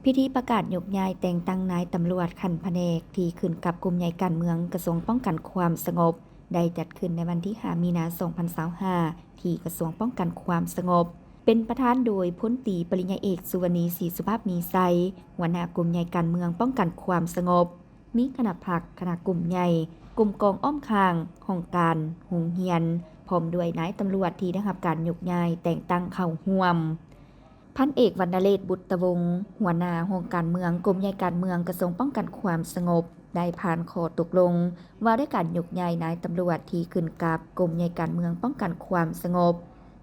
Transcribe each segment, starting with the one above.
พิธีประกาศยกย้ายแต่งตั้งนายตำรวจขั้นแผนกที่ขึ้นกับกลุ่มใหญ่การเมืองกระทรวงป้องกันความสงบได้จัดขึ้นในวันที่5 มีนาคม 2025ที่กระทรวงป้องกันความสงบเป็นประธานโดยพลตรีปริญญาเอกสุวรรณีศรีสุภาพมีไซหัวหน้ากลุ่มใหญ่การเมืองป้องกันความสงบมีคณะพรรคคณะกลุ่มใหญ่กลุ่มกองอ้อมคางห้องการหงเฮียนพร้อมด้วยนายตำรวจที่ได้รับการยกย้ายแต่งตั้งเข้าร่วมพันเอกวรรณเรศบุตรวงศ์หัวหน้าห้องการเมืองกรมใหญ่การเมืองกระทรวงป้องกันความสงบได้ผ่านข้อตกลงว่าด้วยการยกย้ายนายตำรวจที่ขึ้นกับกรมใหญ่การเมืองป้องกันความสงบ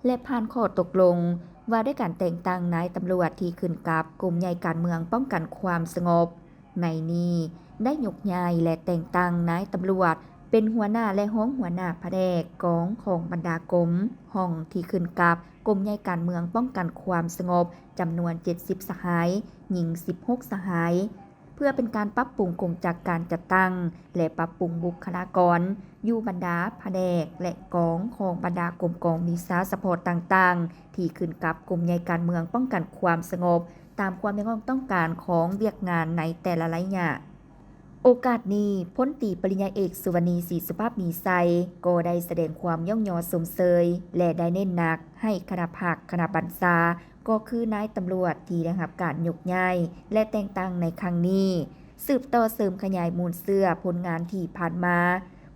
และผ่านข้อตกลงว่าด้วยการแต่งตั้งนายตำรวจที่ขึ้นกับกรมใหญ่การเมืองป้องกันความสงบในนี้ได้ยกย้ายและแต่งตั้งนายตำรวจเป็นหัวหน้าและห้องหัวหน้าแผนกกองของบรรดากรมห้องที่ขึ้นกับกรมใหญ่การเมืองป้องกันความสงบจำนวน70สหายหญิง16สหายเพื่อเป็นการปรับปรุงกรมจากการจัดตั้งและปรับปรุงบุคลากรอยู่บรรดาแผนกและกองของบรรดากรมกองวิสาสะพอต่างๆที่ขึ้นกับกรมใหญ่การเมืองป้องกันความสงบตามความต้องการของเวียกงานในแต่ละระยะโอกาสนี้พลตรีปริญญาเอกสุวรรณีศรีสุภาพมีไซก็ได้แสดงความย่องยอสมเสยและได้เน้นหนักให้คณะพรรคคณะบัญชาก็คือนายตำรวจที่ได้รับการยกย้ายและแต่งตั้งในครั้งนี้สืบต่อเสริมขยายมูลเสื้อผลงานที่ผ่านมา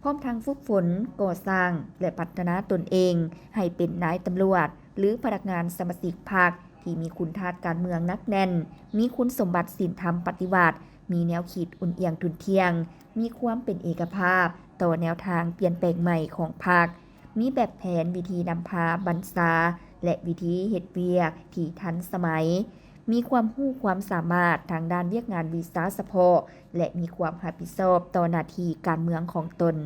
พร้อมทั้งฝึกฝนก่อสร้างและพัฒนาตนเองให้เป็นนายตำรวจหรือพนักงานสมาชิกพรรคที่มีคุณธาตุการเมืองนักแน่นมีคุณสมบัติศีลธรรมปฏิบัติมีแนวคิดอุ่นเอียงทุนเทียงมีความเป็นเอกภาพต่อแนวทางเปลี่ยนแปลงใหม่ของพรรคมีแบบแผนวิธีนำพาบรรษาและวิธีเฮ็ดเวียกที่ทันสมัยมีความรู้ความสามารถทางด้านเวียกงานวิสาสะเพาะและมีความรับผิดชอบต่อหน้าที่การเมืองของตน